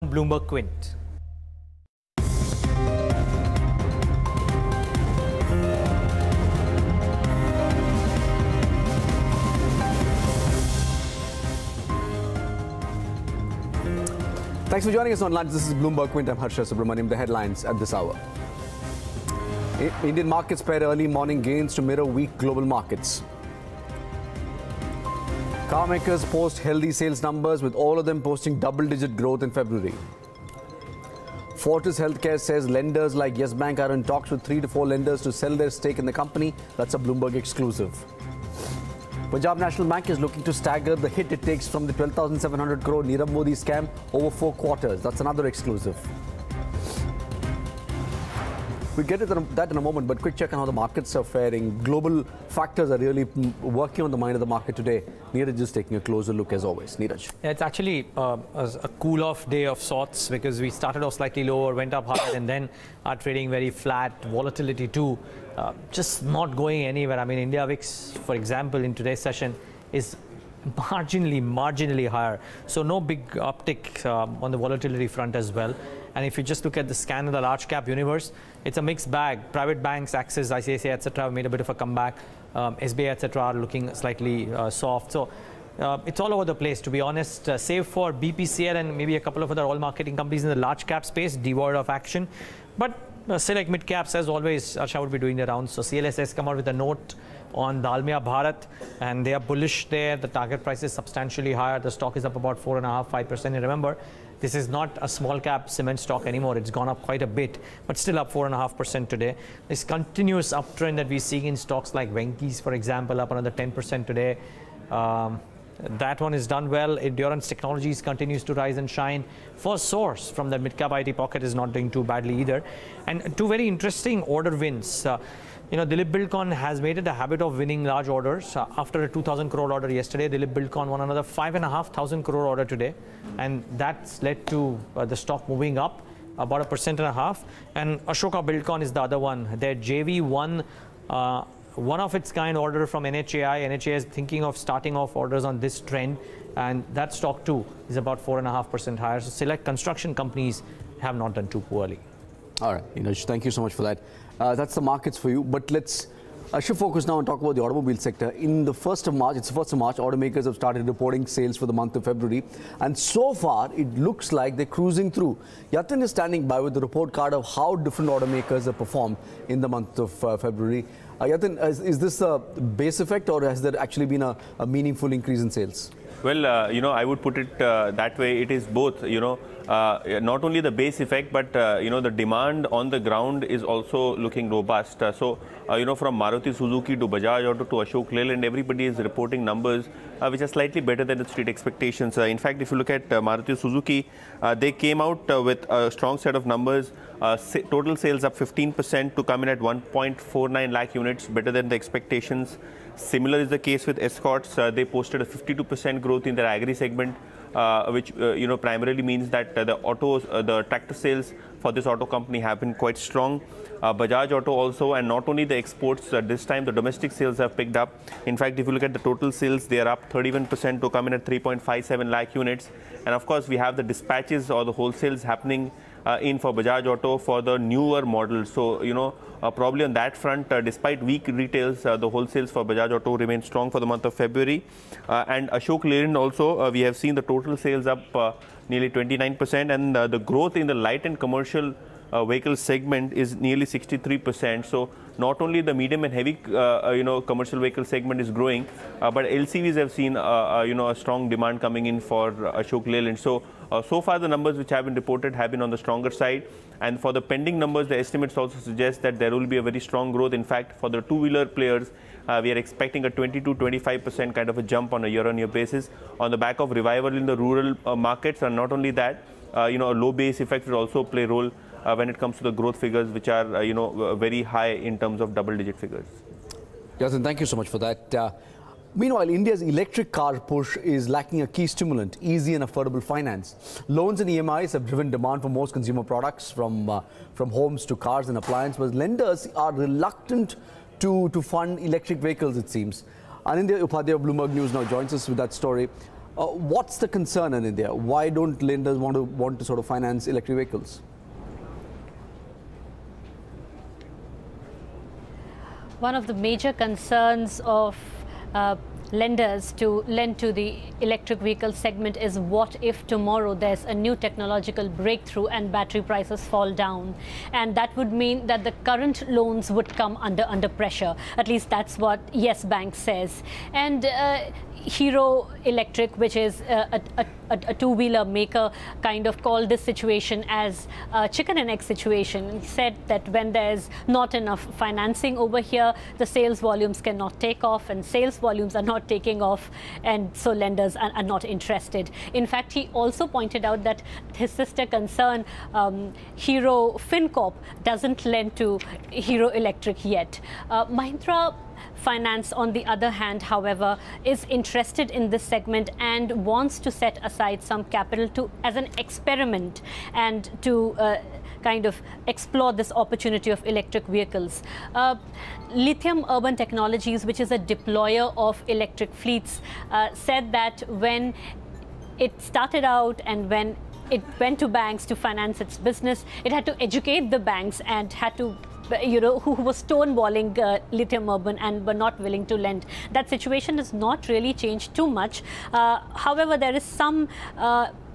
on Bloomberg Quint. Thanks for joining us on lunch. This is Bloomberg Quint. I'm Harsha Subramaniam. The headlines at this hour. Indian markets paid early morning gains to mirror weak global markets. Car makers post healthy sales numbers, with all of them posting double-digit growth in February. Fortis Healthcare says lenders like Yes Bank are in talks with 3 to 4 lenders to sell their stake in the company. That's a Bloomberg exclusive. Punjab National Bank is looking to stagger the hit it takes from the 12,700 crore Nirav Modi scam over 4 quarters. That's another exclusive. We'll get to that in a moment, but quick check on how the markets are faring. Global factors are really working on the mind of the market today. Neeraj is taking a closer look as always. Neeraj. Yeah, it's actually a cool-off day of sorts, because we started off slightly lower, went up higher, and then are trading very flat. Volatility too, just not going anywhere. I mean, India VIX, for example, in today's session is marginally higher. So no big uptick on the volatility front as well. And if you just look at the scan of the large cap universe, it's a mixed bag. Private banks, Axis, ICICI, etc. have made a bit of a comeback. SBI, etc. are looking slightly soft. So it's all over the place, to be honest, save for BPCL and maybe a couple of other oil marketing companies in the large cap space, devoid of action. But select mid caps, as always, Asha would be doing the rounds. So CLS has come out with a note on Dalmia Bharat, and they are bullish there. The target price is substantially higher. The stock is up about 4.5–5%. And remember, this is not a small cap cement stock anymore. It's gone up quite a bit, but still up 4.5% today. This continuous uptrend that we're seeing in stocks like Venky's, for example, up another 10% today. That one is done well. Endurance Technologies continues to rise and shine. First Source from the mid-cap IT pocket is not doing too badly either. And 2 very interesting order wins. Dilip Buildcon has made it a habit of winning large orders. After a 2,000 crore order yesterday, Dilip Buildcon won another 5,500 crore order today. And that's led to the stock moving up about 1.5%. And Ashoka Buildcon is the other one. Their JV won one of its kind order from NHAI. NHAI is thinking of starting off orders on this trend, and that stock too is about 4.5% higher. So select construction companies have not done too poorly. All right, Neeraj, thank you so much for that. That's the markets for you. But let's shift focus now and talk about the automobile sector. In the 1st of March, it's the 1st of March, automakers have started reporting sales for the month of February. And so far, it looks like they're cruising through. Yatin is standing by with the report card of how different automakers have performed in the month of February. Yatin, is this a base effect, or has there actually been a meaningful increase in sales? Well, I would put it that way. It is both, not only the base effect, but, the demand on the ground is also looking robust. From Maruti Suzuki to Bajaj Auto to Ashok Leyland, everybody is reporting numbers which are slightly better than the street expectations. In fact, if you look at Maruti Suzuki, they came out with a strong set of numbers. Total sales up 15% to come in at 1.49 lakh units, better than the expectations. Similar is the case with Escorts. They posted a 52% growth in their agri segment, which primarily means that the tractor sales for this auto company have been quite strong. Bajaj Auto also, and not only the exports, this time the domestic sales have picked up. In fact, if you look at the total sales, they are up 31% to come in at 3.57 lakh units. And of course, we have the dispatches or the wholesales happening in for Bajaj Auto for the newer models. So, probably on that front, despite weak retails, the wholesales for Bajaj Auto remain strong for the month of February. And Ashok Leyland also, we have seen the total sales up nearly 29%, and the growth in the light and commercial vehicle segment is nearly 63%. So not only the medium and heavy commercial vehicle segment is growing, but LCVs have seen a strong demand coming in for Ashok Leyland. So far the numbers which have been reported have been on the stronger side, and for the pending numbers, the estimates also suggest that there will be a very strong growth. In fact, for the two-wheeler players, we are expecting a 20–25% kind of a jump on a year-on-year basis on the back of revival in the rural markets. And not only that, a low base effect will also play a role when it comes to the growth figures, which are very high in terms of double-digit figures. Yasin, thank you so much for that. Meanwhile, India's electric car push is lacking a key stimulant, easy and affordable finance. Loans and EMIs have driven demand for most consumer products, from homes to cars and appliances, but lenders are reluctant to fund electric vehicles, it seems. Anindya Upadhyay of Bloomberg News now joins us with that story. What's the concern in India? Why don't lenders want to sort of finance electric vehicles? One of the major concerns of lenders to lend to the electric vehicle segment is what if tomorrow there's a new technological breakthrough and battery prices fall down, and that would mean that the current loans would come under pressure. At least that's what Yes Bank says. And Hero Electric, which is a two-wheeler maker, kind of called this situation as a chicken and egg situation. He said that when there's not enough financing over here, the sales volumes cannot take off, and sales volumes are not taking off, and so lenders are not interested. In fact, he also pointed out that his sister concern, Hero FinCorp, doesn't lend to Hero Electric yet. Mahindra Finance, on the other hand, however, is interested in this segment and wants to set aside some capital as an experiment and to kind of explore this opportunity of electric vehicles. Lithium Urban Technologies, which is a deployer of electric fleets, said that when it started out and when it went to banks to finance its business, it had to educate the banks and had to who was stonewalling Lithium Urban and were not willing to lend. That situation has not really changed too much. However, there is some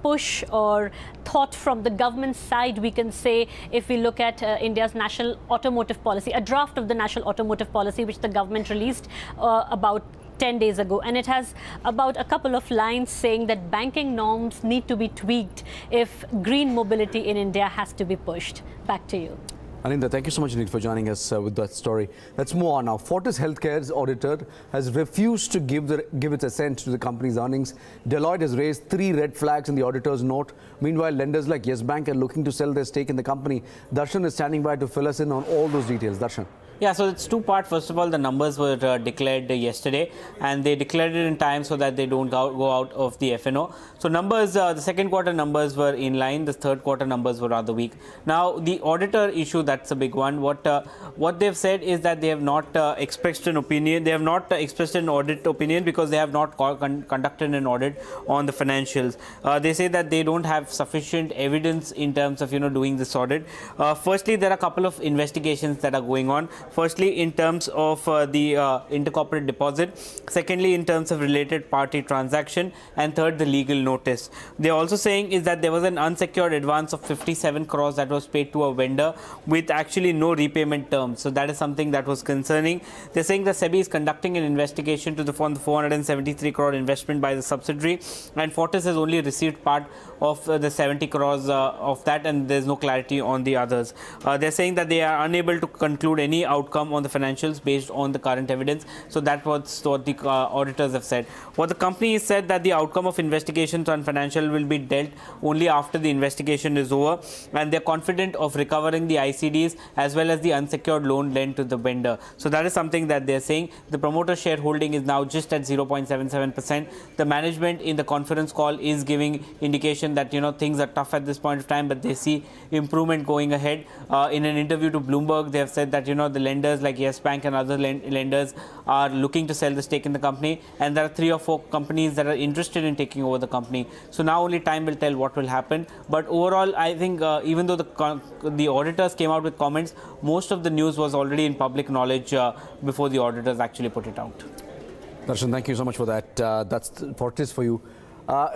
push or thought from the government side, we can say, if we look at India's national automotive policy, a draft of the national automotive policy which the government released about 10 days ago, and it has about a couple of lines saying that banking norms need to be tweaked if green mobility in India has to be pushed. Back to you. Anindya, thank you so much indeed for joining us with that story. Let's move on now. Fortis Healthcare's auditor has refused to give its assent to the company's earnings. Deloitte has raised 3 red flags in the auditor's note. Meanwhile, lenders like Yes Bank are looking to sell their stake in the company. Darshan is standing by to fill us in on all those details. Darshan. Yeah, so it's two-part. First of all, the numbers were declared yesterday, and they declared it in time so that they don't go out of the FNO. So numbers, the second quarter numbers were in line. The third quarter numbers were rather weak. Now, the auditor issue, that's a big one. What they've said is that they have not expressed an opinion. They have not expressed an audit opinion because they have not conducted an audit on the financials. They say that they don't have sufficient evidence in terms of doing this audit. Firstly, there are a couple of investigations that are going on. Firstly, in terms of the intercorporate deposit. Secondly, in terms of related party transaction. And third, the legal notice. They're also saying is that there was an unsecured advance of 57 crores that was paid to a vendor with actually no repayment terms. So that is something that was concerning. They're saying that SEBI is conducting an investigation to the 473 crore investment by the subsidiary, and Fortis has only received part of the 70 crores of that, and there's no clarity on the others. They're saying that they are unable to conclude any outcome on the financials based on the current evidence. So that's what the auditors have said. What the company has said that the outcome of investigations on financial will be dealt only after the investigation is over, and they're confident of recovering the ICDs as well as the unsecured loan lent to the vendor. So that is something that they're saying. The promoter shareholding is now just at 0.77%. The management in the conference call is giving indication that things are tough at this point of time, but they see improvement going ahead. In an interview to Bloomberg, they have said that the lenders like Yes Bank and other lenders are looking to sell the stake in the company, and there are 3 or 4 companies that are interested in taking over the company. So now only time will tell what will happen. But overall, I think even though the auditors came out with comments, most of the news was already in public knowledge before the auditors actually put it out. Darshan, thank you so much for that. That's Fortis for you.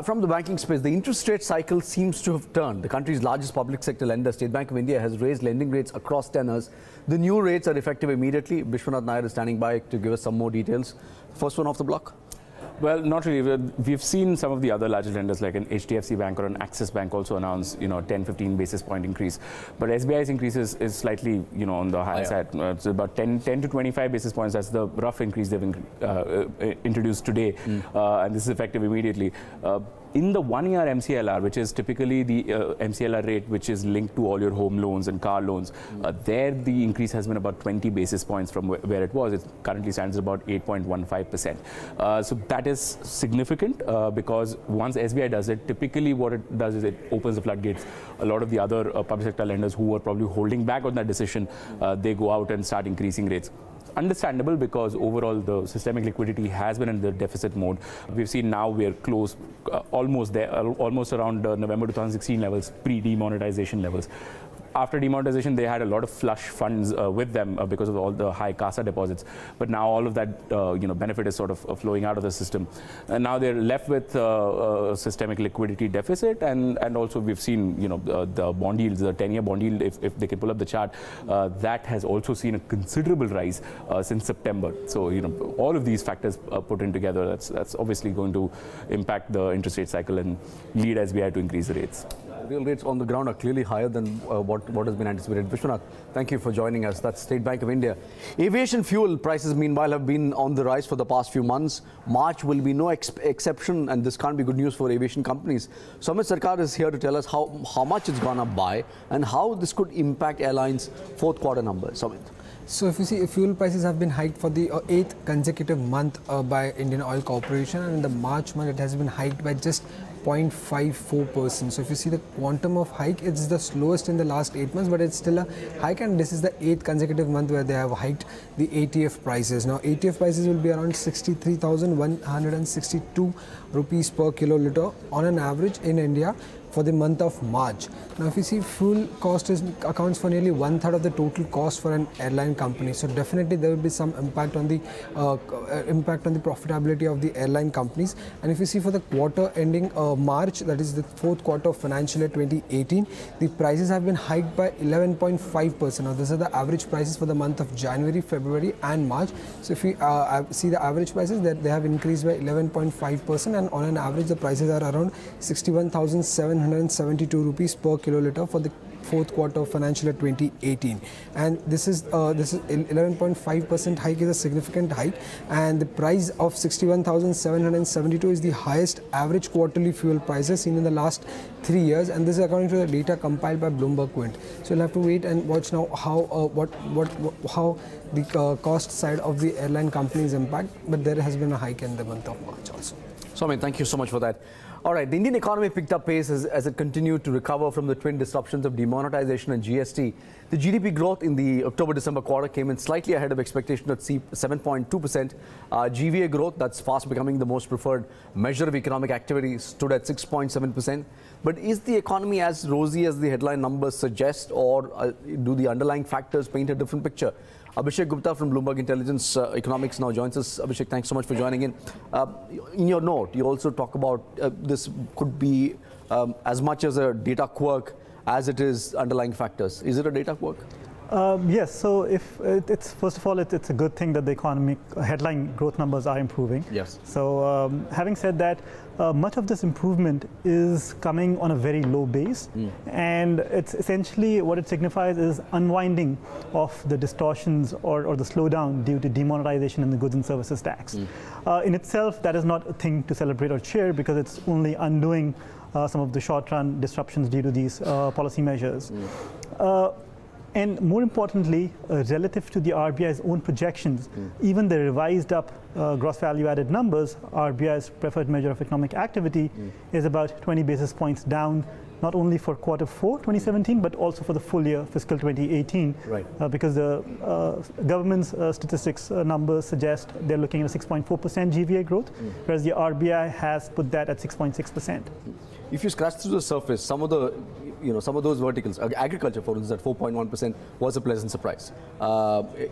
From the banking space, the interest rate cycle seems to have turned. The country's largest public sector lender, State Bank of India, has raised lending rates across tenors. The new rates are effective immediately. Bishwanath Nair is standing by to give us some more details. First one off the block. Well, not really. We've seen some of the other larger lenders like an HDFC Bank or an Axis Bank also announce, 10-15 basis point increase. But SBI's increase is slightly, on the higher side. It's about 10 to 25 basis points. That's the rough increase they've introduced today, and this is effective immediately. In the 1-year MCLR, which is typically the MCLR rate which is linked to all your home loans and car loans, there the increase has been about 20 basis points from where it was. It currently stands at about 8.15%. So that is significant because once SBI does it, typically what it does is it opens the floodgates. A lot of the other public sector lenders who were probably holding back on that decision, they go out and start increasing rates. understandable because overall the systemic liquidity has been in the deficit mode. We've seen now we're close, almost there, almost around November 2016 levels, pre-demonetization levels. After demonetization, they had a lot of flush funds with them because of all the high CASA deposits. But now all of that benefit is sort of flowing out of the system. And now they're left with a systemic liquidity deficit. And also we've seen, the bond yields, the 10-year bond yield, if they can pull up the chart, that has also seen a considerable rise since September. So, all of these factors put in together, that's obviously going to impact the interest rate cycle and lead SBI to increase the rates. Real rates on the ground are clearly higher than what has been anticipated. Vishwanath, thank you for joining us. That's State Bank of India. Aviation fuel prices, meanwhile, have been on the rise for the past few months. March will be no exception, and this can't be good news for aviation companies. Amit Sarkar is here to tell us how much it's gone up by and how this could impact airlines' fourth quarter numbers. Amit. So if you see, fuel prices have been hiked for the 8th consecutive month by Indian Oil Corporation, and in the March month it has been hiked by just 0.54%. So if you see the quantum of hike, it's the slowest in the last 8 months, but it's still a hike, and this is the 8th consecutive month where they have hiked the ATF prices. Now ATF prices will be around 63,162 rupees per kiloliter on an average in India for the month of March. Now if you see, fuel cost accounts for nearly 1/3 of the total cost for an airline company, so definitely there will be some impact on the profitability of the airline companies. And if you see, for the quarter ending March, that is the fourth quarter of financial year 2018, the prices have been hiked by 11.5%. Now these are the average prices for the month of January, February and March. So if we see the average prices, that they have increased by 11.5%, and on an average the prices are around 61,772 rupees per kiloliter for the fourth quarter of financial year 2018, and this is 11.5% hike is a significant hike, and the price of 61,772 is the highest average quarterly fuel prices seen in the last 3 years, and this is according to the data compiled by Bloomberg Quint. So you'll have to wait and watch now how the cost side of the airline companies impact, but there has been a hike in the month of March also. Soumya, thank you so much for that. All right, the Indian economy picked up pace as it continued to recover from the twin disruptions of demonetization and GST. The GDP growth in the October-December quarter came in slightly ahead of expectation at 7.2%. GVA growth, that's fast becoming the most preferred measure of economic activity, stood at 6.7%. But is the economy as rosy as the headline numbers suggest, or do the underlying factors paint a different picture? Abhishek Gupta from Bloomberg Intelligence Economics now joins us. Abhishek, thanks so much for joining in. In your note, you also talk about this could be as much as a data quirk as it is underlying factors. Is it a data quirk? Yes. So if it's first of all, it's a good thing that the economic headline growth numbers are improving. Yes. So having said that, much of this improvement is coming on a very low base, and it's essentially what it signifies is unwinding of the distortions or the slowdown due to demonetization in the goods and services tax. In itself, that is not a thing to celebrate or cheer, because it's only undoing some of the short-run disruptions due to these policy measures. And more importantly, relative to the RBI's own projections, even the revised up gross value added numbers, RBI's preferred measure of economic activity, is about 20 basis points down, not only for quarter 4 2017, but also for the full year fiscal 2018. Right. Because the government's statistics numbers suggest they're looking at a 6.4% GVA growth, whereas the RBI has put that at 6.6%. If you scratch through the surface, some of those verticals, agriculture, for instance, at 4.1% was a pleasant surprise.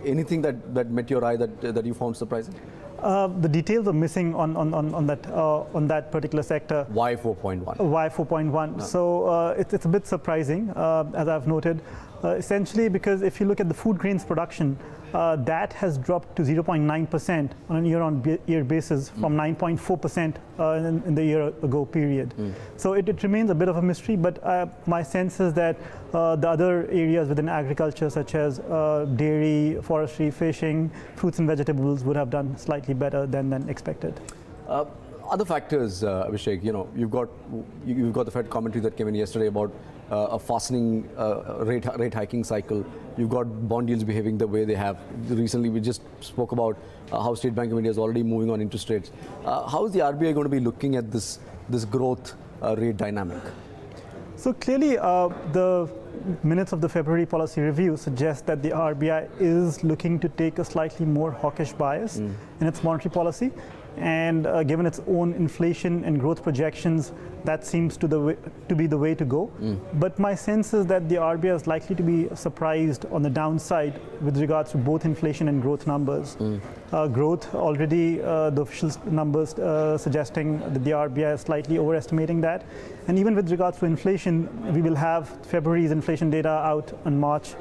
Anything that met your eye that you found surprising? The details are missing on that particular sector. Why 4.1? Why 4.1? So it's a bit surprising, as I've noted, essentially because if you look at the food grains production, that has dropped to 0.9% on a year-on-year basis from 9.4% in the year ago period. So it remains a bit of a mystery, but my sense is that the other areas within agriculture, such as dairy, forestry, fishing, fruits and vegetables, would have done slightly better than expected. Other factors, Abhishek, you've got the Fed commentary that came in yesterday about a fastening rate hiking cycle. You've got bond yields behaving the way they have. Recently, we just spoke about how State Bank of India is already moving on interest rates. How is the RBI going to be looking at this growth rate dynamic? So clearly, the minutes of the February policy review suggest that the RBI is looking to take a slightly more hawkish bias in its monetary policy. And given its own inflation and growth projections, that seems to be the way to go. But my sense is that the RBI is likely to be surprised on the downside with regards to both inflation and growth numbers. Growth, already the official numbers suggesting that the RBI is slightly overestimating that. And even with regards to inflation, we will have February's inflation data out on March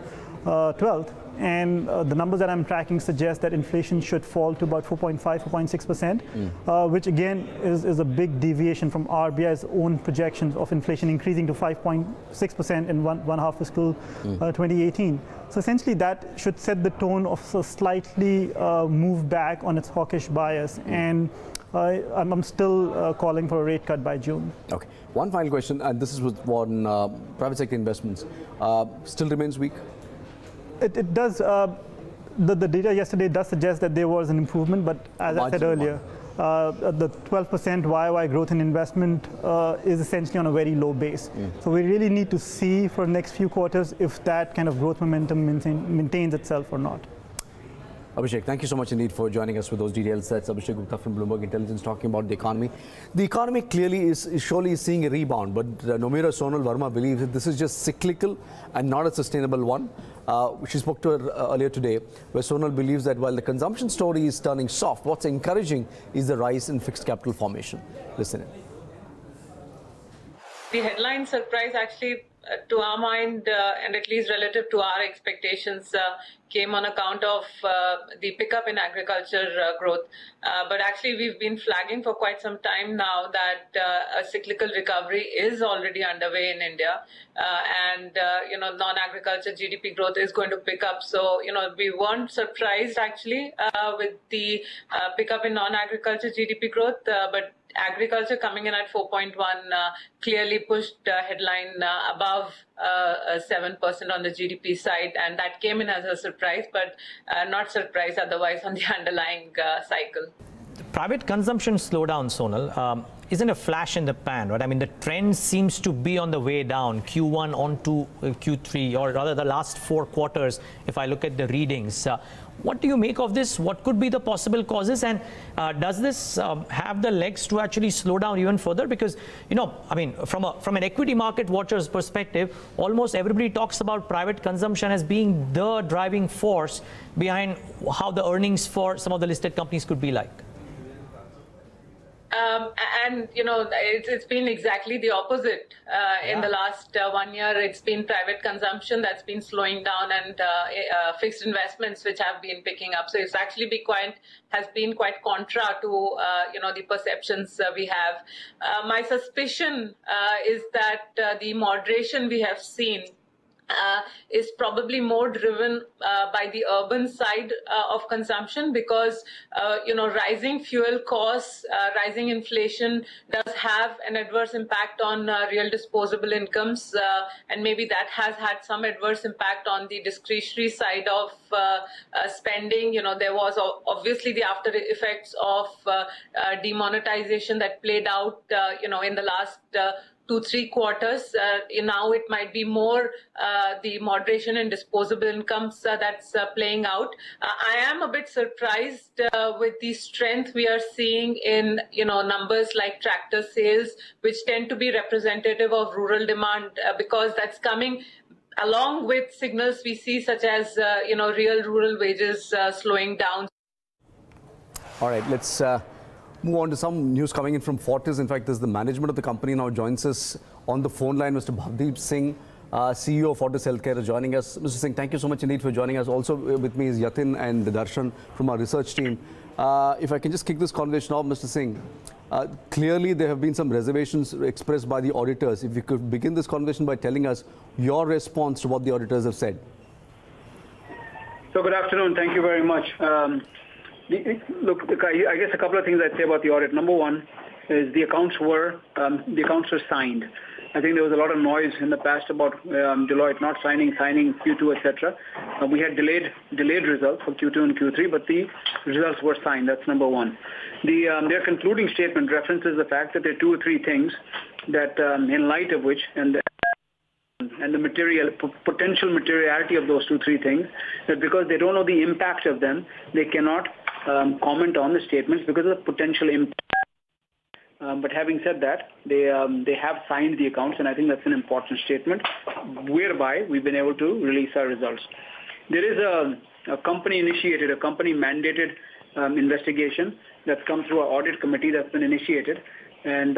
12th. And the numbers that I'm tracking suggest that inflation should fall to about 4.5, 4.6%, which again is a big deviation from RBI's own projections of inflation increasing to 5.6% in one half fiscal 2018. So essentially that should set the tone of a slightly move back on its hawkish bias. And I'm still calling for a rate cut by June. Okay. One final question, and this is on private sector investments. Still remains weak? It does. The data yesterday does suggest that there was an improvement, but as I said earlier, the 12% YOY growth in investment is essentially on a very low base. So we really need to see for the next few quarters if that kind of growth momentum maintains itself or not. Abhishek, thank you so much indeed for joining us with those details. That's Abhishek Gupta from Bloomberg Intelligence talking about the economy. The economy clearly is surely seeing a rebound, but Nomura Sonal Verma believes that this is just cyclical and not a sustainable one. She spoke to her earlier today, where Sonal believes that while the consumption story is turning soft, what's encouraging is the rise in fixed capital formation. Listen in. The headline surprise actually, to our mind, and at least relative to our expectations, came on account of the pickup in agriculture growth. But actually, we've been flagging for quite some time now that a cyclical recovery is already underway in India, and non-agriculture GDP growth is going to pick up. So we weren't surprised actually with the pickup in non-agriculture GDP growth, but agriculture coming in at 4.1 clearly pushed headline above 7% on the GDP side, and that came in as a surprise, but not surprise otherwise on the underlying cycle. The private consumption slowdown, Sonal, isn't a flash in the pan, right? I mean, the trend seems to be on the way down, Q1 on to Q3, or rather the last 4 quarters, if I look at the readings. What do you make of this? What could be the possible causes? And does this have the legs to actually slow down even further? Because, I mean, from an equity market watcher's perspective, almost everybody talks about private consumption as being the driving force behind how the earnings for some of the listed companies could be like. It's been exactly the opposite. In the last 1 year, it's been private consumption that's been slowing down, and fixed investments which have been picking up. So it's actually has been quite contra to the perceptions we have. My suspicion is that the moderation we have seen is probably more driven by the urban side of consumption, because rising fuel costs, rising inflation does have an adverse impact on real disposable incomes, and maybe that has had some adverse impact on the discretionary side of spending. There was obviously the after effects of demonetization that played out in the last 2-3 quarters. Now it might be more the moderation in disposable incomes that's playing out. I am a bit surprised with the strength we are seeing in numbers like tractor sales, which tend to be representative of rural demand, because that's coming along with signals we see such as real rural wages slowing down. All right, let's move on to some news coming in from Fortis. In fact, the management of the company now joins us on the phone line. Mr. Bhavdeep Singh, CEO of Fortis Healthcare, is joining us. Mr. Singh, thank you so much indeed for joining us. Also with me is Yatin and Darshan from our research team. If I can just kick this conversation off, Mr. Singh, clearly there have been some reservations expressed by the auditors. If you could begin this conversation by telling us your response to what the auditors have said. So good afternoon. Thank you very much. Look, I guess a couple of things I'd say about the audit. Number one is the accounts were signed. I think there was a lot of noise in the past about Deloitte not signing Q2, etc. We had delayed results for Q2 and Q3, but the results were signed. That's number one. Their concluding statement references the fact that there are 2 or 3 things that, in light of which, and and the potential materiality of those 2-3 things, that because they don't know the impact of them, they cannot comment on the statements because of the potential impact. But having said that, they have signed the accounts, and I think that's an important statement, whereby we've been able to release our results. There is a company-initiated, a company-mandated investigation that's come through our audit committee that's been initiated. And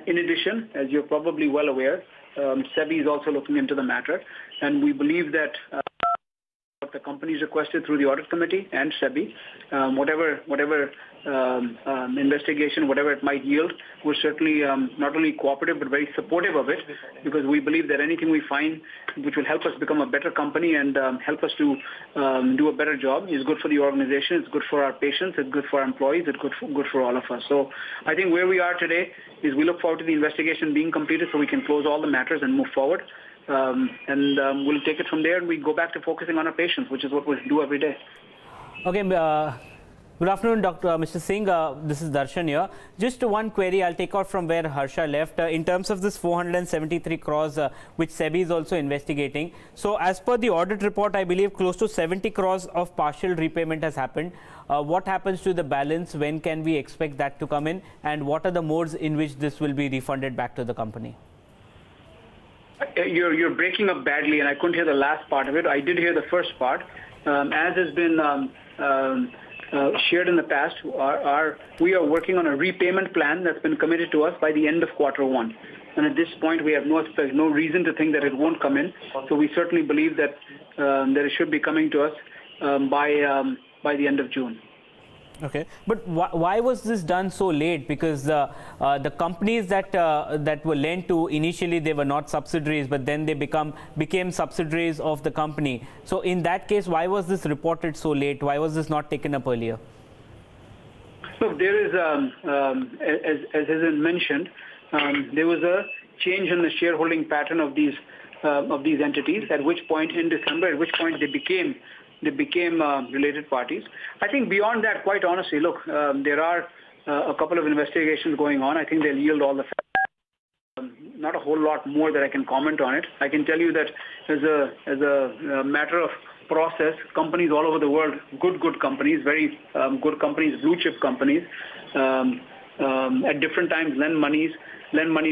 in addition, as you're probably well aware, SEBI is also looking into the matter. And we believe that what the companies requested through the audit committee and SEBI, whatever investigation, whatever it might yield, we're certainly not only cooperative but very supportive of it, because we believe that anything we find which will help us become a better company and help us to do a better job is good for the organization, it's good for our patients, it's good for our employees, it's good for all of us. So I think where we are today is we look forward to the investigation being completed so we can close all the matters and move forward. We'll take it from there, and we go back to focusing on our patients, which is what we do every day. Okay. Good afternoon, Mr. Singh. This is Darshan here. Just one query I'll take out from where Harsha left. In terms of this 473 crores, which SEBI is also investigating. So as per the audit report, I believe close to 70 crores of partial repayment has happened. What happens to the balance? When can we expect that to come in? And what are the modes in which this will be refunded back to the company? You're breaking up badly, and I couldn't hear the last part of it. I did hear the first part. As has been shared in the past, we are working on a repayment plan that's been committed to us by the end of Q1. And at this point, we have no reason to think that it won't come in. So we certainly believe that it should be coming to us by the end of June. Okay, but why was this done so late? Because the companies that were lent to initially, they were not subsidiaries, but then they became subsidiaries of the company. So in that case, why was this reported so late? Why was this not taken up earlier? So there is, as has been mentioned, there was a change in the shareholding pattern of these entities. At which point in December, they became related parties. I think beyond that, quite honestly, look, there are a couple of investigations going on. I think they'll yield all the facts. Not a whole lot more that I can comment on it. I can tell you that as a matter of process, companies all over the world, good companies, very good companies, blue chip companies, at different times lend money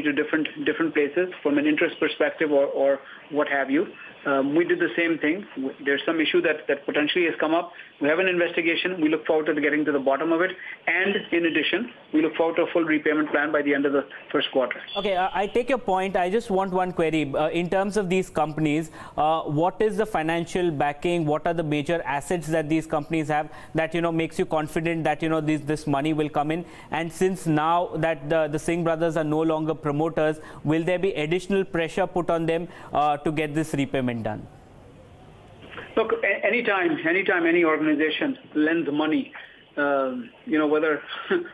to different places from an interest perspective or what have you. We did the same thing. There's some issue that potentially has come up. We have an investigation. We look forward to getting to the bottom of it. And in addition, we look forward to a full repayment plan by the end of the first quarter. Okay, I take your point. I just want one query. In terms of these companies, what is the financial backing? What are the major assets that these companies have that, makes you confident that, this money will come in? And since now that the Singh brothers are no longer promoters, will there be additional pressure put on them to get this repayment done? Look, anytime any organization lends money, whether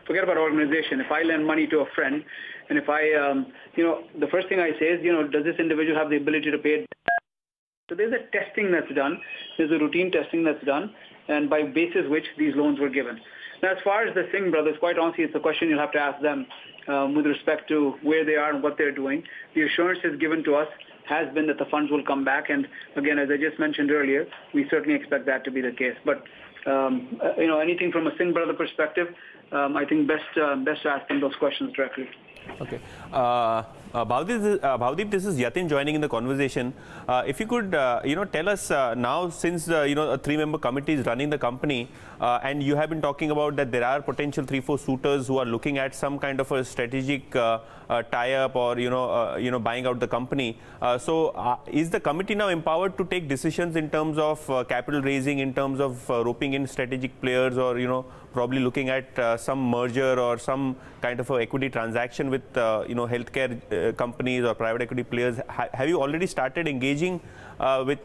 forget about organization. If I lend money to a friend, and if I, the first thing I say is, does this individual have the ability to pay it? So there's a testing that's done. There's a routine testing that's done, and by basis which these loans were given. Now, as far as the Singh brothers, quite honestly, it's a question you'll have to ask them with respect to where they are and what they're doing. The assurances given to us has been that the funds will come back, and again, as I just mentioned earlier, we certainly expect that to be the case. But anything from a Singh brother perspective, I think best to ask them those questions directly. Okay. Bhavdeep, this is Yatin joining in the conversation. If you could, tell us now, since a 3-member committee is running the company, and you have been talking about that there are potential 3-4 suitors who are looking at some kind of a strategic tie-up or buying out the company. So, is the committee now empowered to take decisions in terms of capital raising, in terms of roping in strategic players, or probably looking at some merger or some kind of a equity transaction with healthcare companies or private equity players? Have you already started engaging with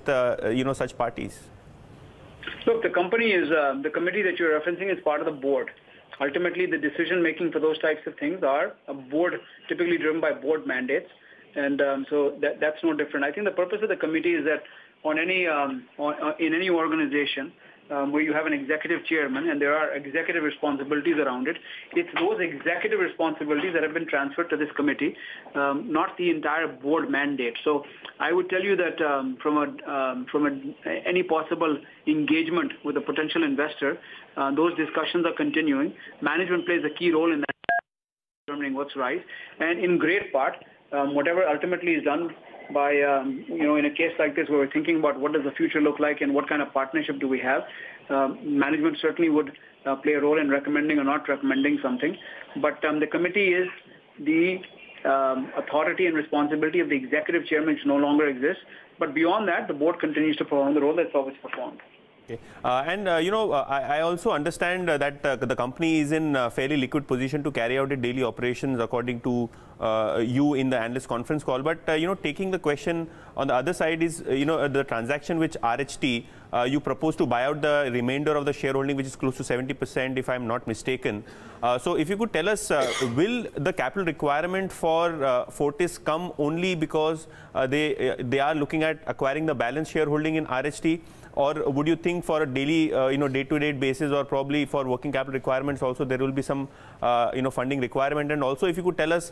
such parties? Look, the committee that you're referencing is part of the board. Ultimately, the decision making for those types of things are a board, typically driven by board mandates, and so that's no different. I think the purpose of the committee is that in any organization, where you have an executive chairman and there are executive responsibilities around it. It's those executive responsibilities that have been transferred to this committee, not the entire board mandate. So I would tell you that from any possible engagement with a potential investor, those discussions are continuing. Management plays a key role in that, determining what's right, and in great part, whatever ultimately is done by, in a case like this where we're thinking about what does the future look like and what kind of partnership do we have, management certainly would play a role in recommending or not recommending something. But the committee is the authority and responsibility of the executive chairman, which no longer exists. But beyond that, the board continues to perform the role that's always performed. Okay. I also understand that the company is in a fairly liquid position to carry out its daily operations according to you in the analyst conference call. But, taking the question on the other side is, the transaction which RHT, you propose to buy out the remainder of the shareholding, which is close to 70%, if I'm not mistaken. So if you could tell us, will the capital requirement for Fortis come only because they are looking at acquiring the balance shareholding in RHT? Or would you think for a daily, day-to-day basis, or probably for working capital requirements also, there will be some, funding requirement? And also, if you could tell us,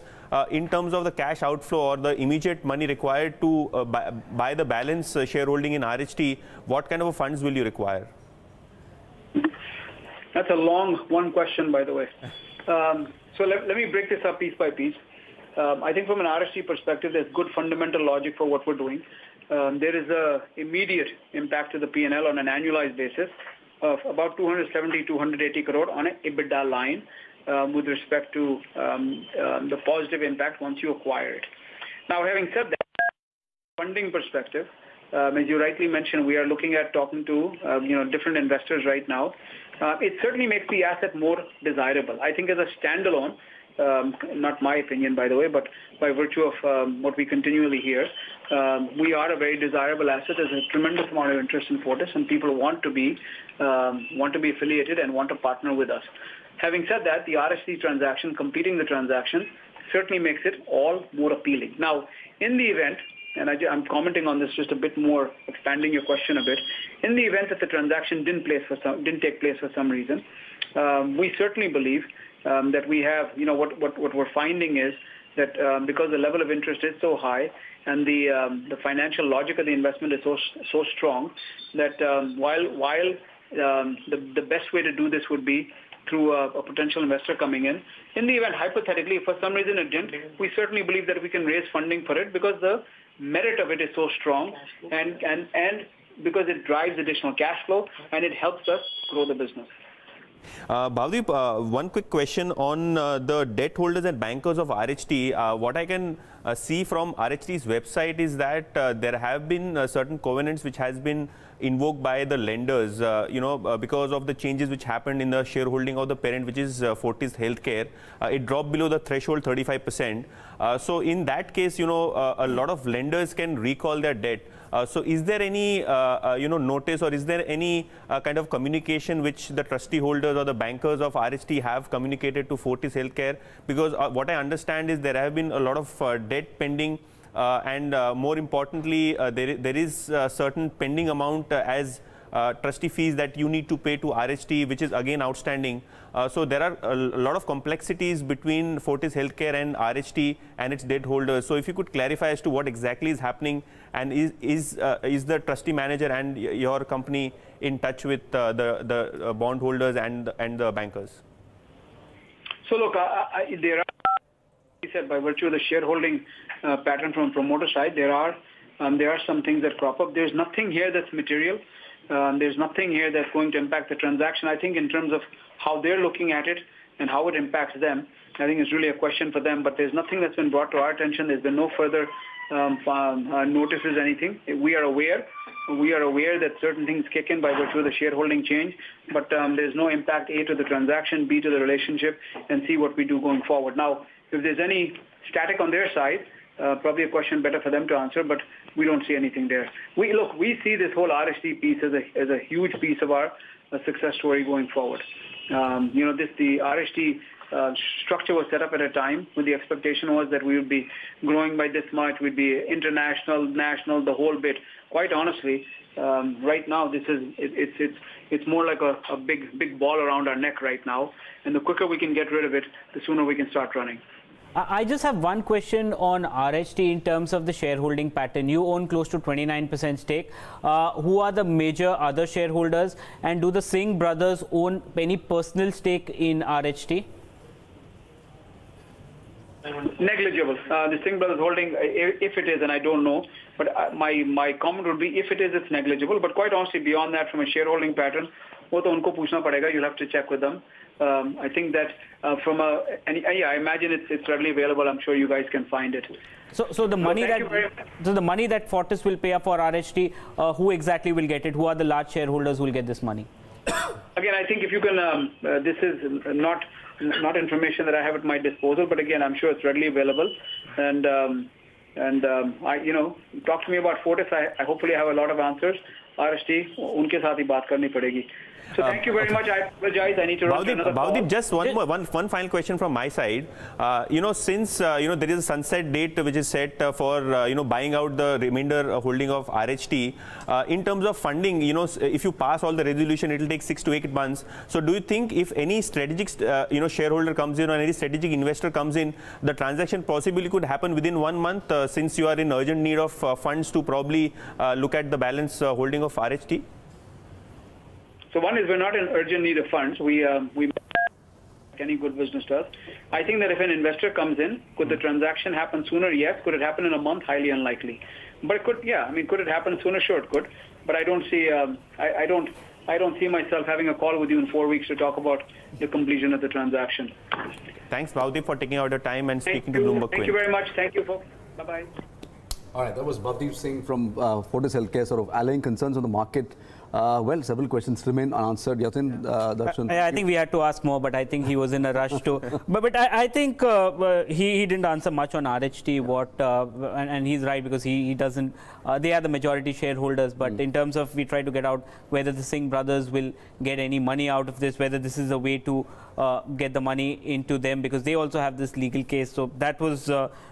in terms of the cash outflow or the immediate money required to buy the balance shareholding in RHT, what kind of funds will you require? That's a long one question, by the way. So let me break this up piece by piece. I think from an RHT perspective, there's good fundamental logic for what we're doing. There is an immediate impact to the P&L on an annualized basis of about 270-280 crore on an EBITDA line with respect to the positive impact once you acquire it. Now, having said that, funding perspective, as you rightly mentioned, we are looking at talking to different investors right now. It certainly makes the asset more desirable. I think as a standalone, not my opinion, by the way, but by virtue of what we continually hear, we are a very desirable asset. There's a tremendous amount of interest in Fortis, and people want to be affiliated and want to partner with us. Having said that, the RHT transaction, completing the transaction, certainly makes it all more appealing. Now, in the event, and I'm commenting on this just a bit more, expanding your question a bit, in the event that the transaction didn't take place for some reason, we certainly believe that we have, what we're finding is that because the level of interest is so high and the financial logic of the investment is so strong, that while the best way to do this would be through a potential investor coming in the event, hypothetically, if for some reason it didn't, we certainly believe that we can raise funding for it because the merit of it is so strong and because it drives additional cash flow and it helps us grow the business. Bhavdeep, one quick question on the debt holders and bankers of RHT. What I can see from RHT's website is that there have been certain covenants which has been invoked by the lenders, because of the changes which happened in the shareholding of the parent, which is Fortis Healthcare. It dropped below the threshold 35%. So in that case, a lot of lenders can recall their debt. So is there any, notice, or is there any kind of communication which the trustee holders or the bankers of RHT have communicated to Fortis Healthcare? Because what I understand is there have been a lot of debt pending, and more importantly, there is a certain pending amount as trustee fees that you need to pay to RHT, which is again outstanding. So there are a lot of complexities between Fortis Healthcare and RHT and its debt holders. So if you could clarify as to what exactly is happening, and is the trustee manager and your company in touch with the bondholders and the bankers? So look, there are, he said, by virtue of the shareholding pattern from promoter side, there are some things that crop up. There's nothing here that's material. There's nothing here that's going to impact the transaction. I think in terms of how they're looking at it and how it impacts them, I think it's really a question for them. But there's nothing that's been brought to our attention. There's been no further notices, anything. We are aware that certain things kick in by virtue of the shareholding change, but there's no impact, A, to the transaction, B, to the relationship, and C, what we do going forward. Now, if there's any static on their side, probably a question better for them to answer, but we don't see anything there. We see this whole RHT piece as a huge piece of our success story going forward. The RHT structure was set up at a time when the expectation was that we would be growing by this much, we'd be international, national, the whole bit. Quite honestly, right now it's more like a big ball around our neck right now, and the quicker we can get rid of it, the sooner we can start running. I just have one question on RHT in terms of the shareholding pattern. You own close to 29% stake. Who are the major other shareholders, and do the Singh brothers own any personal stake in RHT? Negligible. The Singh brothers holding, if it is, and I don't know, but my comment would be if it is, it's negligible. But quite honestly, beyond that, from a shareholding pattern, wo to unko puchna padega. You'll have to check with them. I think that I imagine it's readily available. I'm sure you guys can find it. So the money that Fortis will pay up for RHT, who exactly will get it? Who are the large shareholders who will get this money? Again, I think if you can, this is not information that I have at my disposal, but again, I'm sure it's readily available. And talk to me about Fortis. I hopefully have a lot of answers. RHT, unke saath hi baat karni padegi. So thank you very much. I apologize. I need to run another call. Bhavdeep, just one final question from my side. Since there is a sunset date which is set for buying out the remainder holding of RHT, in terms of funding, if you pass all the resolution, it will take 6 to 8 months. So do you think if any strategic shareholder comes in or any strategic investor comes in, the transaction possibly could happen within 1 month, since you are in urgent need of funds to probably look at the balance holding of RHT? So one is we're not in urgent need of funds. We any good business does. I think that if an investor comes in, could the transaction happen sooner? Yes. Could it happen in a month? Highly unlikely. But it could, yeah. I mean, could it happen sooner? Sure, it could. But I don't see. I don't see myself having a call with you in 4 weeks to talk about the completion of the transaction. Thanks, Bhavdeep, for taking out the time and speaking to Bloomberg. Thank you very much. Thank you, folks. Bye bye. All right, that was Bhavdeep Singh from Fortis Healthcare, sort of allaying concerns on the market. Several questions remain unanswered. Yatin, Darshan? I think we had to ask more, but I think he was in a rush to. But I think he didn't answer much on RHT. And he's right, because he doesn't. They are the majority shareholders. But in terms of, we try to get out whether the Singh brothers will get any money out of this, whether this is a way to get the money into them, because they also have this legal case. So that was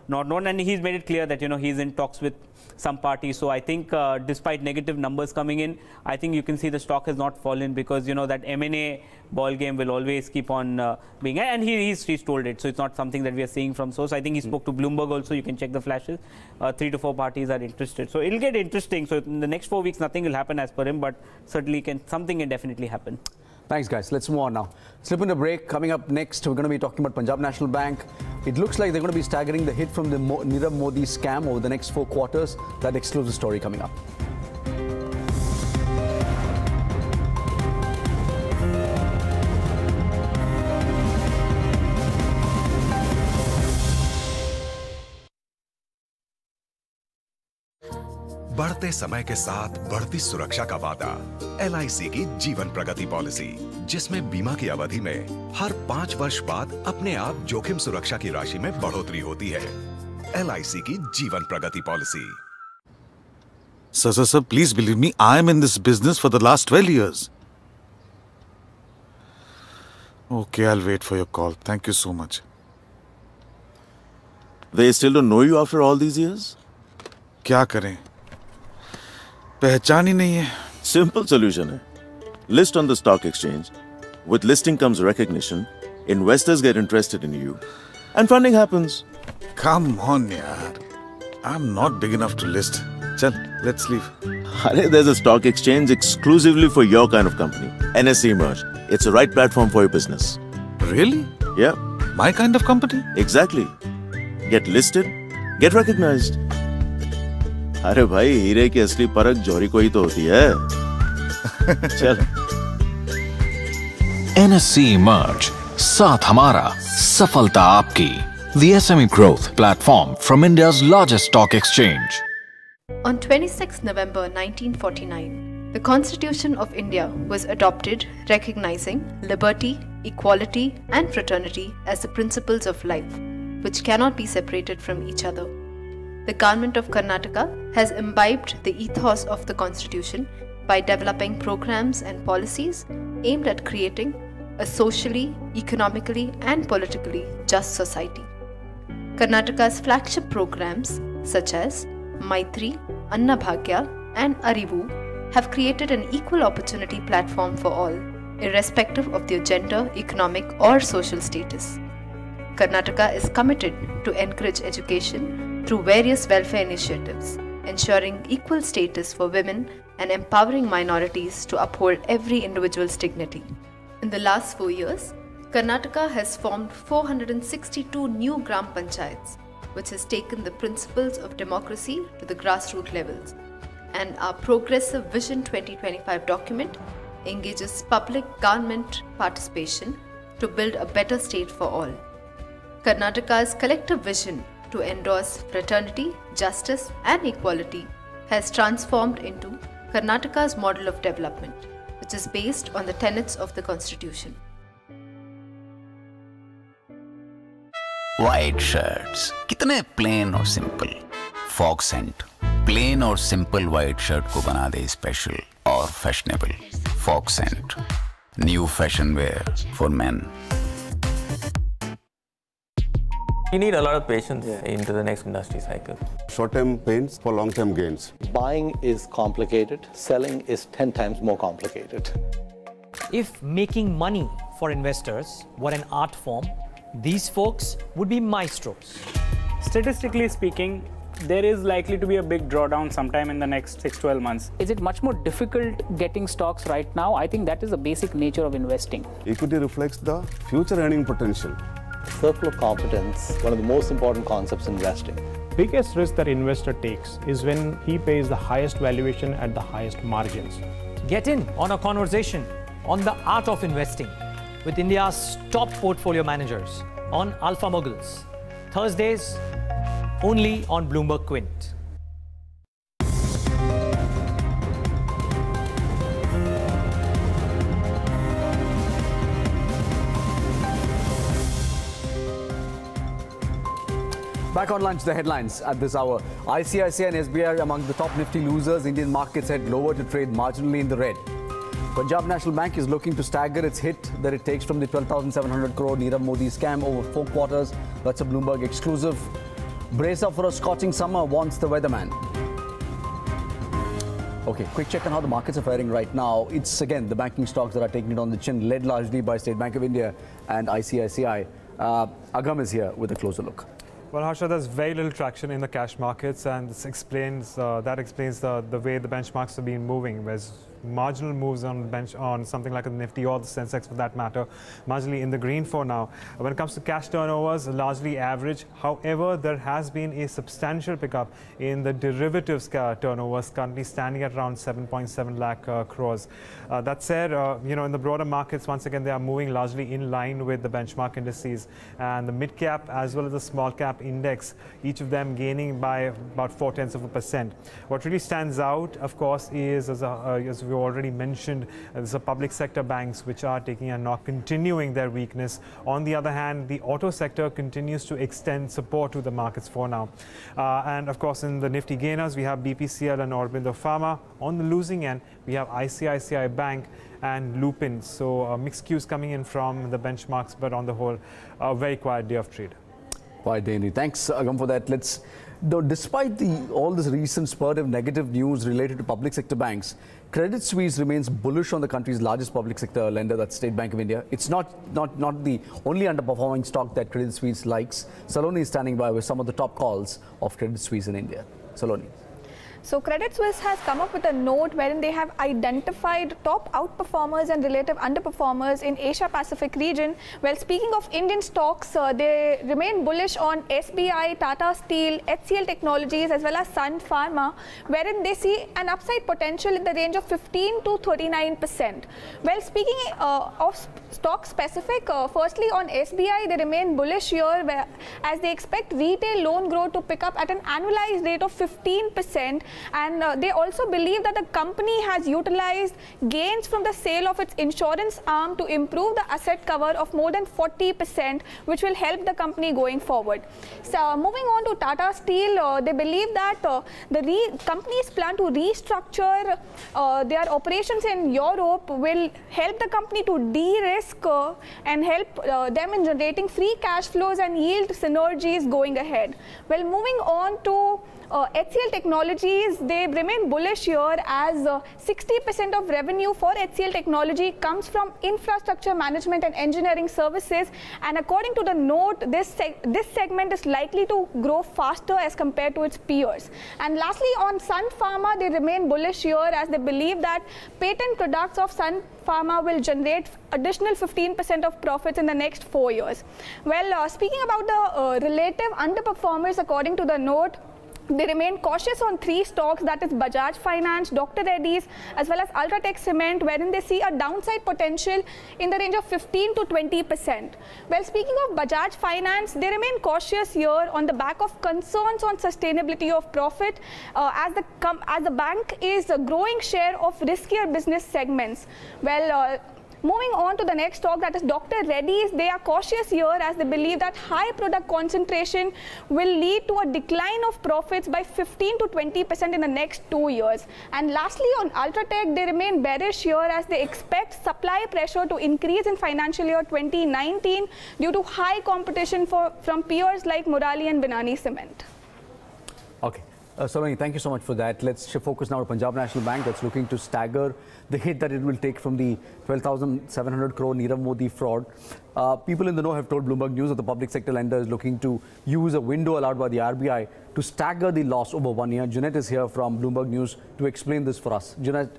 not known, and he's made it clear that he's in talks with some parties. So I think despite negative numbers coming in, I think you can see the stock has not fallen, because that M&A ball game will always keep on being, and he's told it. So it's not something that we are seeing from source. I think he spoke to Bloomberg also. You can check the flashes. 3 to 4 parties are interested. So it'll get interesting. So in the next 4 weeks, nothing will happen as per him, but certainly something can definitely happen. Thanks, guys. Let's move on now. Slip in a break. Coming up next, we're going to be talking about Punjab National Bank. It looks like they're going to be staggering the hit from the Nirav Modi scam over the next 4 quarters. That exclusive story coming up. बढ़ते समय के साथ बढ़ती सुरक्षा का वादा। LIC की Jeevan Pragati policy, जिसमें बीमा की अवधि में हर 5 वर्ष बाद अपने आप जोखिम सुरक्षा की राशि में बढ़ोतरी होती है। LIC की Jeevan Pragati policy. Sir, please believe me, I am in this business for the last 12 years. Okay, I'll wait for your call. Thank you so much. They still don't know you after all these years? क्या करें? पहचान ही नहीं है. Simple solution है. List on the stock exchange. With listing comes recognition. Investors get interested in you. And funding happens. Come on, yaar. I'm not big enough to list. Chal, let's leave. There's a stock exchange exclusively for your kind of company. NSE Merge. It's the right platform for your business. Really? Yeah. My kind of company? Exactly. Get listed. Get recognized. अरे भाई, हीरे की असली परख जौहरी को ही तो होती है। चल। NSE Merge, साथ हमारा, सफलता आपकी। The SME Growth Platform from India's largest stock exchange. On 26 November 1949, the Constitution of India was adopted, recognizing liberty, equality, and fraternity as the principles of life, which cannot be separated from each other. The government of Karnataka has imbibed the ethos of the Constitution by developing programs and policies aimed at creating a socially, economically, and politically just society. Karnataka's flagship programs such as Maitri, Annabhagya, and Arivu have created an equal opportunity platform for all, irrespective of their gender, economic, or social status. Karnataka is committed to encourage education through various welfare initiatives, ensuring equal status for women and empowering minorities to uphold every individual's dignity. In the last 4 years, Karnataka has formed 462 new Gram Panchayats, which has taken the principles of democracy to the grassroots levels, and our Progressive Vision 2025 document engages public government participation to build a better state for all. Karnataka's collective vision to endorse fraternity, justice, and equality has transformed into Karnataka's model of development, which is based on the tenets of the Constitution. White shirts, कितने plain और simple. Fog scent, plain और simple white shirt को बना दे special और fashionable. Fog scent, new fashion wear for men. You need a lot of patience into the next industry cycle. Short-term pains for long-term gains. Buying is complicated, selling is 10 times more complicated. If making money for investors were an art form, these folks would be maestros. Statistically speaking, there is likely to be a big drawdown sometime in the next 6-12 months. Is it much more difficult getting stocks right now? I think that is the basic nature of investing. Equity reflects the future earning potential. Circle of competence, one of the most important concepts in investing. Biggest risk that investor takes is when he pays the highest valuation at the highest margins. Get in on a conversation on the art of investing with India's top portfolio managers on Alpha Moguls. Thursdays, only on Bloomberg Quint. Back on lunch, the headlines at this hour. ICICI and SBI are among the top nifty losers. Indian markets head lower to trade marginally in the red. Punjab National Bank is looking to stagger its hit that it takes from the 12,700 crore Nirav Modi scam over 4 quarters. That's a Bloomberg exclusive. Brace up for a scorching summer, wants the weatherman. Okay, quick check on how the markets are faring right now. It's again the banking stocks that are taking it on the chin, led largely by State Bank of India and ICICI. Agam is here with a closer look. Well, Harsha, there's very little traction in the cash markets, and this explains the way the benchmarks have been moving. There's marginal moves on something like a Nifty or the Sensex for that matter, marginally in the green for now. When it comes to cash turnovers, largely average. However, there has been a substantial pickup in the derivatives turnovers, currently standing at around 7.7 lakh crores. That said, in the broader markets, once again, they are moving largely in line with the benchmark indices, and the mid cap as well as the small cap index, each of them gaining by about 0.4%. What really stands out, of course, is as we already mentioned, the public sector banks which are taking and not continuing their weakness. On the other hand, the auto sector continues to extend support to the markets for now. And of course, in the nifty gainers, we have BPCL and Aurobindo Pharma. On the losing end, we have ICICI Bank and Lupin. So mixed cues coming in from the benchmarks, but on the whole, a very quiet day of trade. Quiet day indeed. Thanks, Agam, for that. Despite all this recent spurt of negative news related to public sector banks, Credit Suisse remains bullish on the country's largest public sector lender, that's State Bank of India. It's not the only underperforming stock that Credit Suisse likes. Saloni is standing by with some of the top calls of Credit Suisse in India. Saloni. So Credit Suisse has come up with a note wherein they have identified top outperformers and relative underperformers in Asia Pacific region. Well, speaking of Indian stocks, they remain bullish on SBI, Tata Steel, HCL Technologies as well as Sun Pharma, wherein they see an upside potential in the range of 15 to 39%. Well, speaking of stock specific, firstly on SBI, they remain bullish here as they expect retail loan growth to pick up at an annualized rate of 15%. And they also believe that the company has utilized gains from the sale of its insurance arm to improve the asset cover of more than 40%, which will help the company going forward. So moving on to Tata Steel, they believe that the company's plan to restructure their operations in Europe will help the company to de-risk and help them in generating free cash flows and yield synergies going ahead. Well, moving on to HCL Technologies, they remain bullish here as 60% of revenue for HCL Technology comes from infrastructure management and engineering services, and according to the note, this segment is likely to grow faster as compared to its peers. And lastly, on Sun Pharma, they remain bullish here as they believe that patent products of Sun Pharma will generate additional 15% of profits in the next 4 years. Well, speaking about the relative underperformers, according to the note, they remain cautious on 3 stocks, that is Bajaj Finance, Dr. Reddy's, as well as Ultratech Cement, wherein they see a downside potential in the range of 15 to 20%. Well, speaking of Bajaj Finance, they remain cautious here on the back of concerns on sustainability of profit as the bank is a growing share of riskier business segments. Well, moving on to the next stock, that is Dr. Reddy's, they are cautious here as they believe that high product concentration will lead to a decline of profits by 15 to 20% in the next 2 years. And lastly, on Ultratech, they remain bearish here as they expect supply pressure to increase in financial year 2019 due to high competition from peers like Murali and Binani Cement. Okay. Saloni, thank you so much for that. Let's focus now on Punjab National Bank that's looking to stagger the hit that it will take from the 12,700 crore Nirav Modi fraud. People in the know have told Bloomberg News that the public sector lender is looking to use a window allowed by the RBI to stagger the loss over 1 year. Junaid is here from Bloomberg News to explain this for us. Junaid,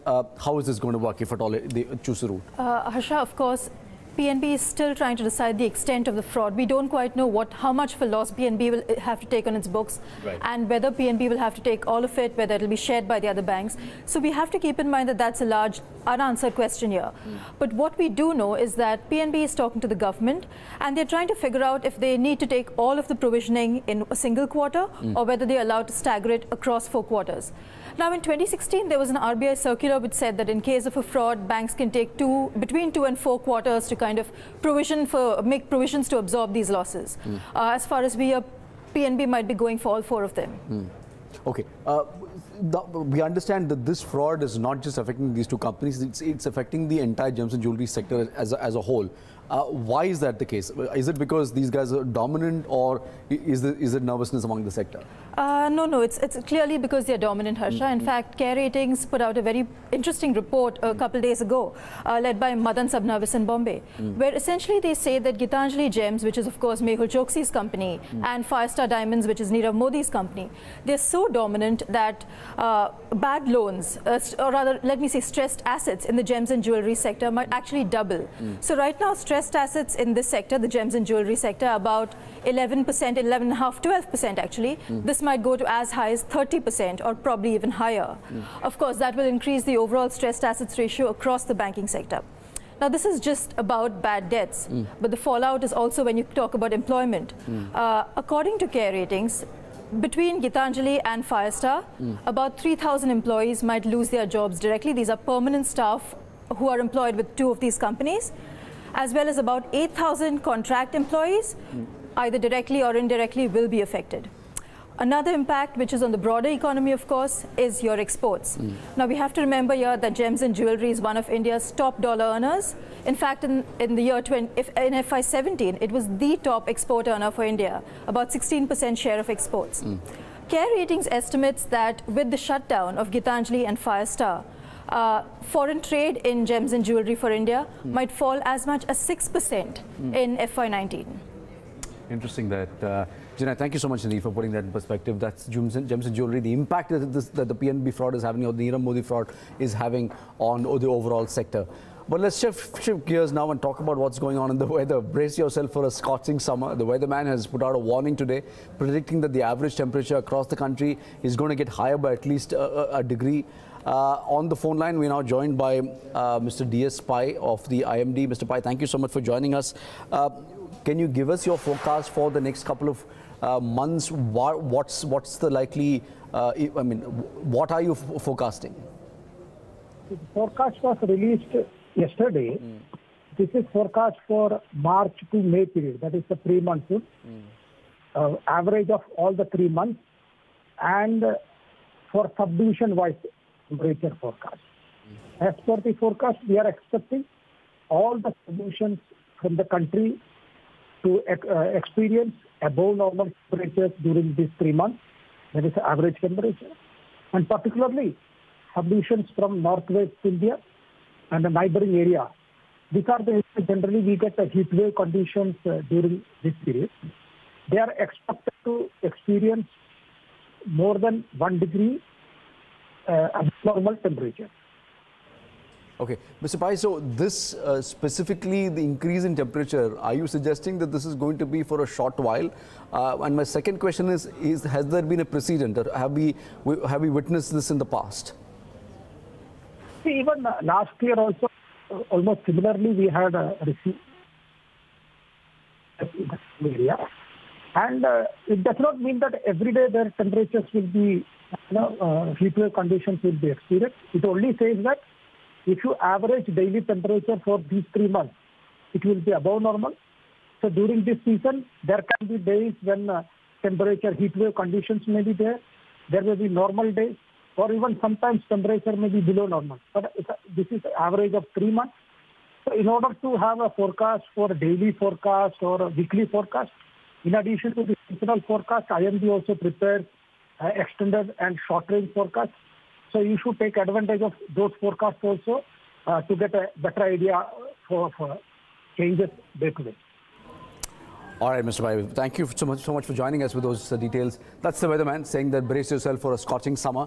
how is this going to work if at all they choose a route? Harsha, of course, PNB is still trying to decide the extent of the fraud. We don't quite know how much of a loss PNB will have to take on its books, and whether PNB will have to take all of it, whether it will be shared by the other banks. So we have to keep in mind that that's a large unanswered question here. But what we do know is that PNB is talking to the government, and they're trying to figure out if they need to take all of the provisioning in a single quarter or whether they're allowed to stagger it across 4 quarters. Now, in 2016, there was an RBI circular which said that in case of a fraud, banks can take between 2 and 4 quarters to kind of make provisions to absorb these losses. As far as we are, PNB might be going for all 4 of them. Okay. We understand that this fraud is not just affecting these 2 companies, it's affecting the entire gems and jewelry sector as a whole. Why is that the case? Is it because these guys are dominant, or is it nervousness among the sector? No, it's clearly because they're dominant, Harsha. In fact, Care Ratings put out a very interesting report a couple days ago, led by Madan Sabnavis in Bombay, where essentially they say that Gitanjali Gems, which is of course Mehul Choksi's company, and Firestar Diamonds, which is Nirav Modi's company, they're so dominant that bad loans, or rather, let me say stressed assets in the gems and jewelry sector might actually double. So right now, stressed assets in this sector, the gems and jewelry sector, about 11%, 11.5%, 12% actually. This might go to as high as 30% or probably even higher. Of course, that will increase the overall stressed assets ratio across the banking sector. Now, this is just about bad debts, but the fallout is also when you talk about employment. According to Care Ratings, between Gitanjali and Firestar, about 3,000 employees might lose their jobs directly. These are permanent staff who are employed with 2 of these companies, as well as about 8,000 contract employees, either directly or indirectly, will be affected. Another impact, which is on the broader economy, of course, is your exports. Now, we have to remember here that gems and jewelry is one of India's top dollar earners. In fact, in the year in FY17, it was the top export earner for India, about 16% share of exports. Care Ratings estimates that with the shutdown of Gitanjali and Firestar, foreign trade in gems and jewelry for India might fall as much as 6% in FY19. Interesting that. Jana, thank you so much, indeed, for putting that in perspective. That's gems and jewelry. The impact that the PNB fraud is having, or the Nirav Modi fraud is having on the overall sector. But let's shift gears now and talk about what's going on in the weather. Brace yourself for a scorching summer. The weatherman has put out a warning today, predicting that the average temperature across the country is going to get higher by at least a degree. On the phone line, we're now joined by Mr. D.S. Pai of the IMD. Mr. Pai, thank you so much for joining us. Can you give us your forecast for the next couple of months? What's the likely I mean, what are you forecasting? The forecast was released yesterday. This is forecast for March to May period. That is the pre-monsoon. Average of all the 3 months, and for subdivision-wise temperature forecast. As per the forecast, we are expecting all the subdivisions from the country to experience above normal temperatures during these 3 months. That is the average temperature. And particularly, subdivisions from northwest India and the neighboring area. These are the generally we get the heat wave conditions during this period. They are expected to experience more than 1 degree abnormal temperature. Okay, Mr. Pai, so this specifically the increase in temperature, are you suggesting that this is going to be for a short while? And my second question is has there been a precedent, or have we witnessed this in the past? See, even last year also, almost similarly, we had received in the area. And it does not mean that every day their temperatures will be, heat wave conditions will be experienced. It only says that if you average daily temperature for these 3 months, it will be above normal. So during this season, there can be days when temperature, heat wave conditions may be there. There may be normal days, or even sometimes temperature may be below normal. But this is average of 3 months. So in order to have a forecast for a daily forecast or a weekly forecast, in addition to the seasonal forecast, IMD also prepares extended and short-range forecasts. So you should take advantage of those forecasts also to get a better idea for changes day to day. All right, Mr. Pai, thank you so much for joining us with those details. That's the weatherman saying that brace yourself for a scorching summer.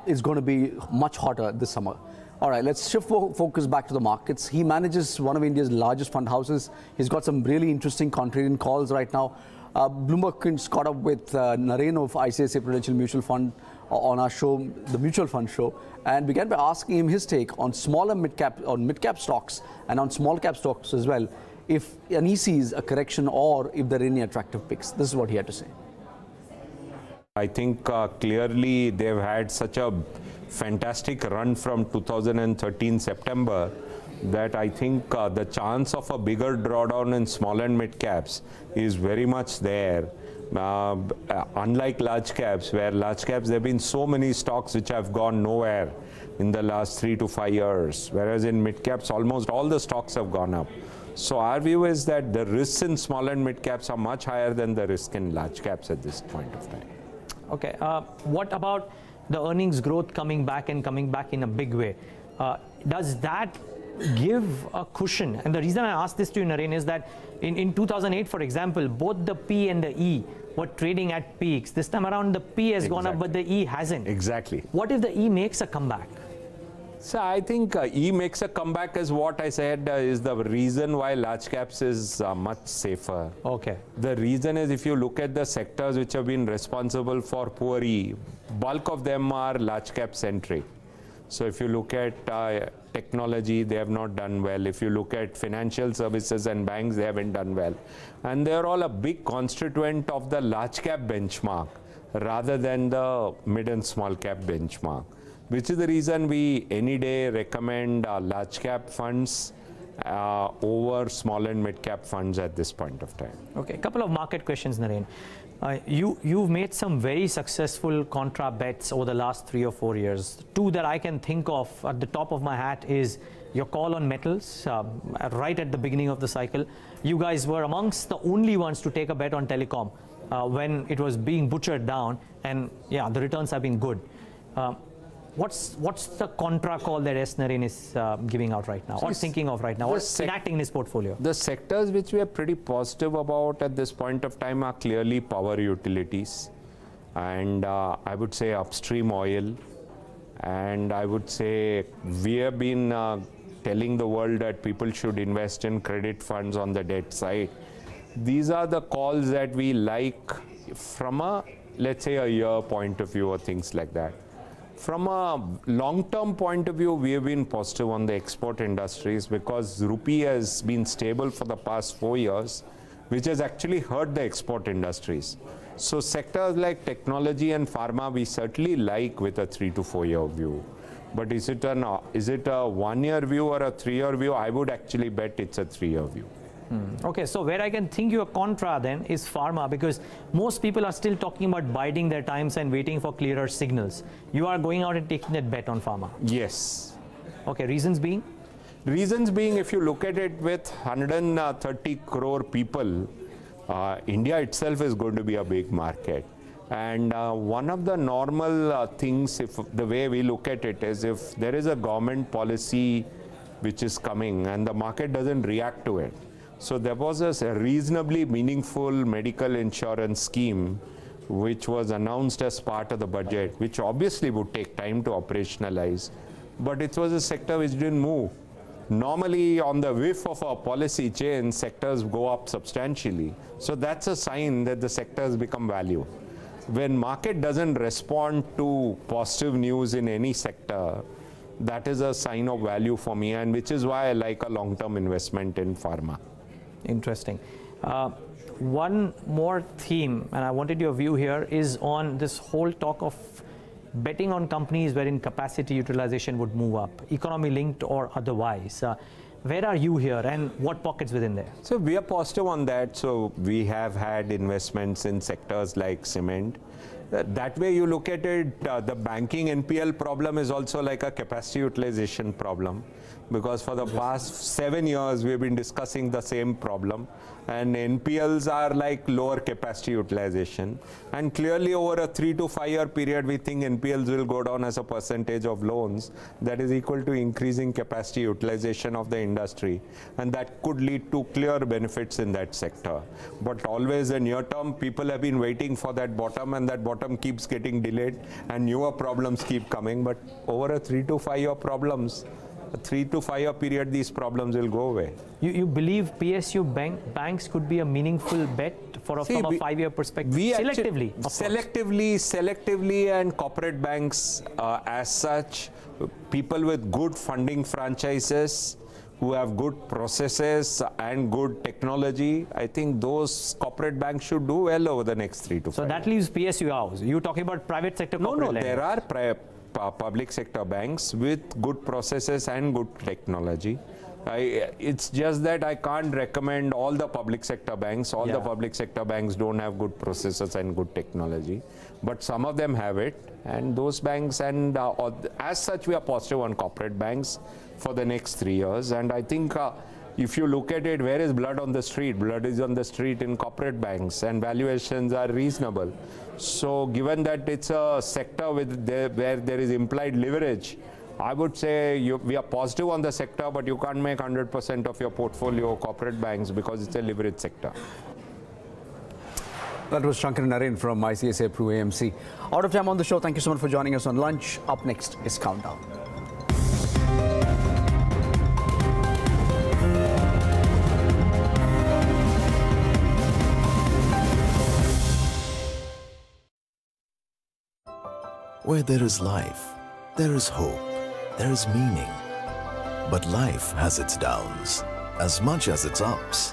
It's going to be much hotter this summer. All right, let's shift focus back to the markets. He manages one of India's largest fund houses. He's got some really interesting contrarian calls right now. Bloomberg caught up with Naren of ICICI Prudential Mutual Fund on our show, the Mutual Fund Show, and began by asking him his take on smaller mid-cap stocks and on small-cap stocks as well, and he sees a correction or if there are any attractive picks. This is what he had to say. I think clearly they've had such a fantastic run from 2013 September that I think the chance of a bigger drawdown in small and mid caps is very much there. Unlike large caps, where large caps, there have been so many stocks which have gone nowhere in the last 3 to 5 years, whereas in mid caps, almost all the stocks have gone up. So our view is that the risks in small and mid caps are much higher than the risk in large caps at this point of time. Okay, what about the earnings growth coming back in a big way? Does that give a cushion? And the reason I asked this to you, Naren, is that in 2008, for example, both the P and the E were trading at peaks. This time around, the P has gone up, but the E hasn't. Exactly. What if the E makes a comeback? So I think E makes a comeback is what I said is the reason why large caps is much safer. Okay. The reason is if you look at the sectors which have been responsible for poor E, bulk of them are large cap centric. So if you look at technology, they have not done well. If you look at financial services and banks, they haven't done well. And they're all a big constituent of the large cap benchmark rather than the mid and small cap benchmark, which is the reason we any day recommend large cap funds over small and mid cap funds at this point of time. Okay, a couple of market questions, Naren. You've made some very successful contra bets over the last 3 or 4 years. Two that I can think of at the top of my hat is your call on metals right at the beginning of the cycle. You guys were amongst the only ones to take a bet on telecom when it was being butchered down, and yeah, the returns have been good. What's the contra call that S. Naren is giving out right now, or thinking of right now, or enacting in his portfolio? The sectors which we are pretty positive about at this point of time are clearly power utilities, and I would say upstream oil, and I would say we have been telling the world that people should invest in credit funds on the debt side. These are the calls that we like from a, let's say, a year point of view or things like that. From a long-term point of view, we have been positive on the export industries because rupee has been stable for the past 4 years, which has actually hurt the export industries. So sectors like technology and pharma, we certainly like with a 3 to 4 year view. But is it a 1 year view or a 3 year view? I would actually bet it's a 3 year view. Okay, so where I can think your contra then is pharma, because most people are still talking about biding their times and waiting for clearer signals. You are going out and taking that bet on pharma? Yes. Okay, reasons being? Reasons being, if you look at it with 130 crore people, India itself is going to be a big market. And one of the normal things, if the way we look at it, is if there is a government policy which is coming and the market doesn't react to it. So there was a reasonably meaningful medical insurance scheme which was announced as part of the budget, which obviously would take time to operationalize, but it was a sector which didn't move. Normally on the whiff of a policy change, sectors go up substantially. So that's a sign that the sector has become value. When market doesn't respond to positive news in any sector, that is a sign of value for me, and which is why I like a long-term investment in pharma. Interesting. One more theme, and I wanted your view here, is on this whole talk of betting on companies wherein capacity utilization would move up, economy linked or otherwise. Where are you here, and what pockets within there? So we are positive on that. So we have had investments in sectors like cement. That way you look at it, the banking NPL problem is also like a capacity utilization problem, because for the past 7 years we've been discussing the same problem, and NPLs are like lower capacity utilization, and clearly over a 3 to 5 year period we think NPLs will go down as a percentage of loans. That is equal to increasing capacity utilization of the industry, and that could lead to clear benefits in that sector. But always in near term, people have been waiting for that bottom, and that bottom keeps getting delayed and newer problems keep coming. But over a 3 to 5 year problems, a 3 to 5 year period, these problems will go away. You believe PSU banks could be a meaningful bet from a 5 year perspective? Selectively? Selectively, and corporate banks as such, people with good funding franchises, who have good processes and good technology, I think those corporate banks should do well over the next 3 to 5 years. So that leaves PSU out. You're talking about private sector corporate lending. There are public sector banks with good processes and good technology. It's just that I can't recommend all the public sector banks. All the public sector banks don't have good processes and good technology, but some of them have it, and those banks, and as such we are positive on corporate banks for the next 3 years. And I think if you look at it, where is blood on the street? Blood is on the street in corporate banks, and valuations are reasonable. So given that it's a sector where there is implied leverage, I would say we are positive on the sector, but you can't make 100% of your portfolio corporate banks because it's a leverage sector. That was Shankar Naren from ICICI Pru AMC. Out of time on the show. Thank you so much for joining us on lunch. Up next is Countdown. Where there is life, there is hope, there is meaning. But life has its downs as much as its ups.